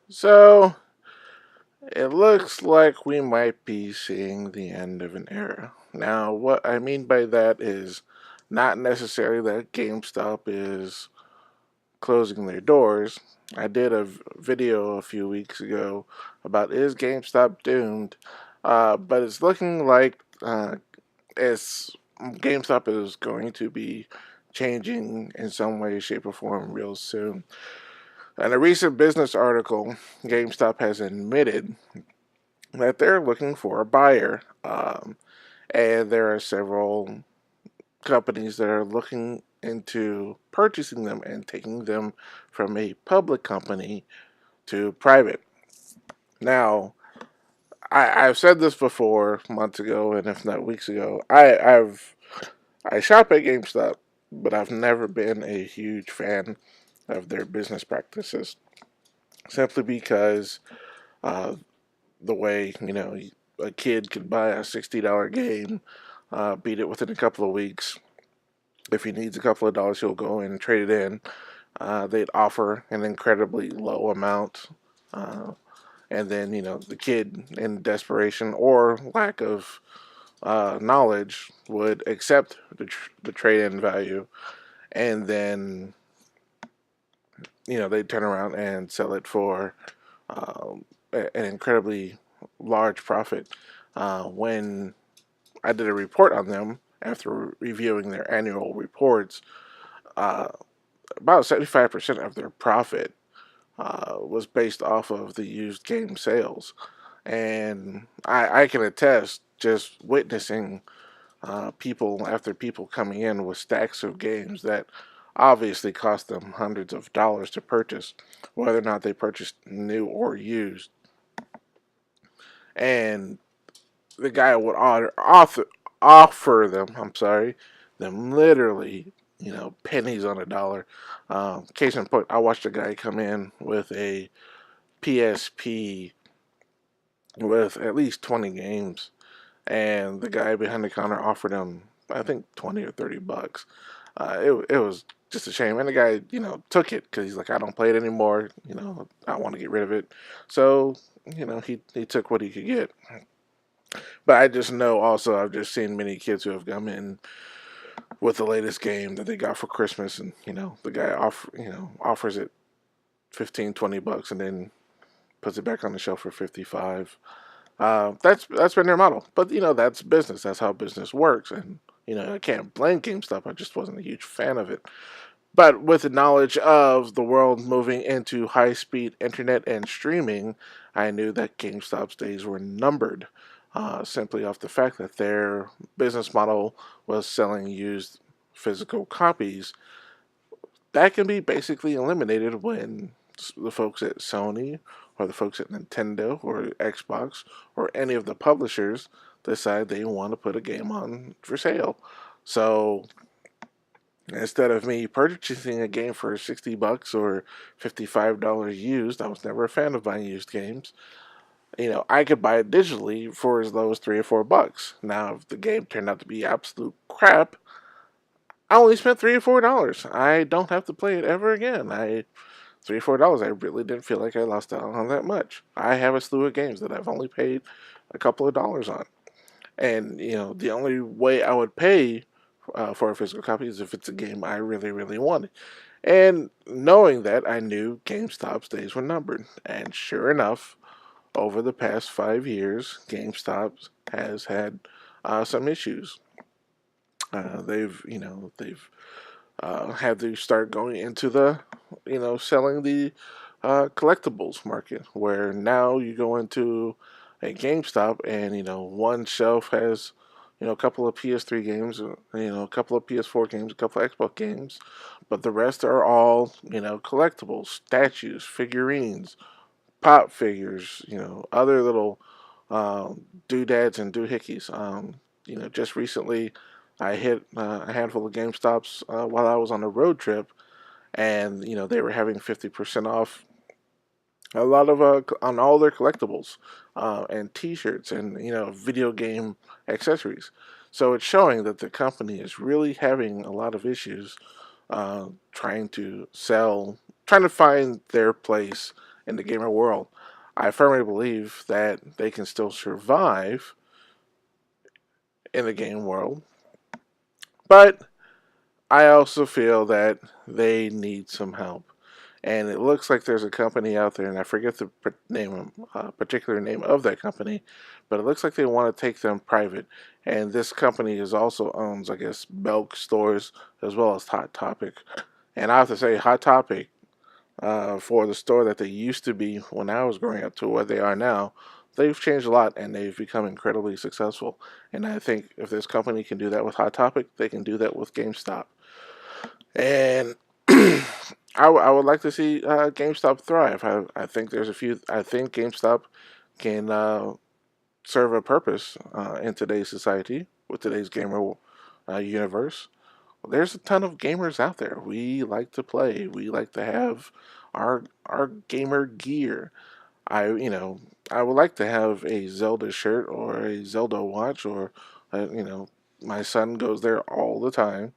So, it looks like we might be seeing the end of an era. Now, what I mean by that is not necessarily that GameStop is closing their doors. I did a video a few weeks ago about is GameStop doomed, but it's looking like it's GameStop is going to be changing in some way, shape, or form real soon. In a recent business article, GameStop has admitted that they're looking for a buyer. And there are several companies that are looking into purchasing them and taking them from a public company to private. Now, I've said this before months ago, and if not weeks ago. I shop at GameStop, but I've never been a huge fan of their business practices, simply because uh, the way a kid could buy a $60 game, beat it within a couple of weeks. If he needs a couple of dollars, he'll go in and trade it in. They'd offer an incredibly low amount, and then the kid, in desperation or lack of knowledge, would accept the trade-in value, and then they'd turn around and sell it for an incredibly large profit. When I did a report on them after reviewing their annual reports, uh, about 75% of their profit was based off of the used game sales. And I can attest, just witnessing people after people coming in with stacks of games that obviously cost them hundreds of dollars to purchase, whether or not they purchased new or used. And the guy would offer them, I'm sorry, them literally, pennies on a dollar. Case in point, I watched a guy come in with a PSP with at least 20 games, and the guy behind the counter offered him, I think, 20 or 30 bucks. It was just a shame. And the guy, took it because he's like, I don't play it anymore. I want to get rid of it. So, he took what he could get. But I just know also, I've just seen many kids who have come in with the latest game that they got for Christmas, and the guy offers it 15, 20 bucks, and then puts it back on the shelf for 55. That's been their model, but that's business. That's how business works, and I can't blame GameStop. I just wasn't a huge fan of it. But with the knowledge of the world moving into high-speed internet and streaming, I knew that GameStop's days were numbered, simply off the fact that their business model was selling used physical copies. That can be basically eliminated when the folks at Sony or the folks at Nintendo or Xbox or any of the publishers decide they want to put a game on for sale. So instead of me purchasing a game for 60 bucks or $55 used, I was never a fan of buying used games. I could buy it digitally for as low as 3 or 4 bucks. Now, if the game turned out to be absolute crap, I only spent $3 or $4. I don't have to play it ever again. $3 or $4, I really didn't feel like I lost out on that much. I have a slew of games that I've only paid a couple of dollars on. And, the only way I would pay for a physical copy is if it's a game I really, really wanted. And knowing that, I knew GameStop's days were numbered. And sure enough, over the past 5 years, GameStop has had some issues. They've had to start going into the, selling the collectibles market, where now you go into a GameStop and, one shelf has, a couple of PS3 games, a couple of PS4 games, a couple of Xbox games, but the rest are all, collectibles, statues, figurines, pop figures, other little doodads and doohickeys. Just recently I hit a handful of GameStops while I was on a road trip, and they were having 50% off a lot of on all their collectibles and T-shirts and video game accessories. So it's showing that the company is really having a lot of issues trying to find their place in the gamer world. I firmly believe that they can still survive in the game world, but I also feel that they need some help. And it looks like there's a company out there, and I forget the particular name of that company, but it looks like they want to take them private. And this company is also owns, I guess, Belk stores as well as Hot Topic. And I have to say, Hot Topic, for the store that they used to be when I was growing up to where they are now, they've changed a lot and they've become incredibly successful. And I think if this company can do that with Hot Topic, they can do that with GameStop. And I would like to see GameStop thrive. I think there's a few. I think GameStop can serve a purpose in today's society with today's gamer universe. There's a ton of gamers out there. We like to play. We like to have our gamer gear. I would like to have a Zelda shirt or a Zelda watch, or my son goes there all the time.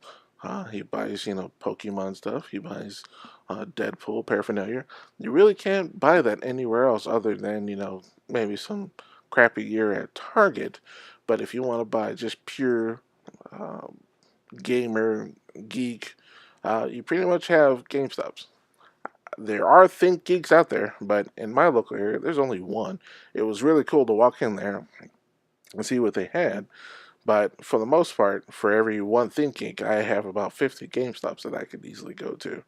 He buys Pokemon stuff. He buys Deadpool paraphernalia. You really can't buy that anywhere else other than maybe some crappy gear at Target. But if you want to buy just pure uh, gamer geek, you pretty much have GameStops. There are Think Geeks out there, but in my local area, there's only one. It was really cool to walk in there and see what they had, but for the most part, for every one Think Geek, I have about 50 GameStops that I could easily go to.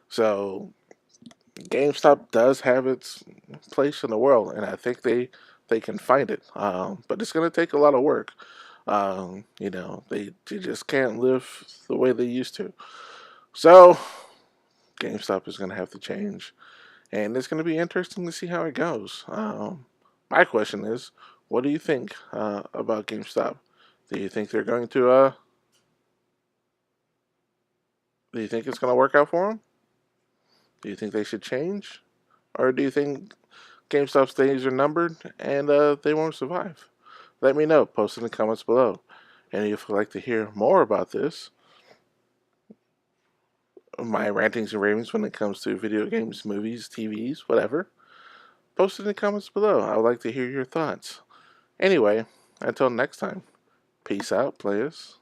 So GameStop does have its place in the world, and I think they can find it. But it's going to take a lot of work. They just can't live the way they used to. So GameStop is going to have to change, and it's going to be interesting to see how it goes. My question is, what do you think about GameStop? Do you think they're going to? Do you think it's going to work out for them? Do you think they should change, or do you think GameStop's days are numbered and they won't survive? Let me know. Post in the comments below. And if you'd like to hear more about this, my rantings and ravings when it comes to video games, movies, TVs, whatever, post it in the comments below. I would like to hear your thoughts. Anyway, until next time, peace out, players.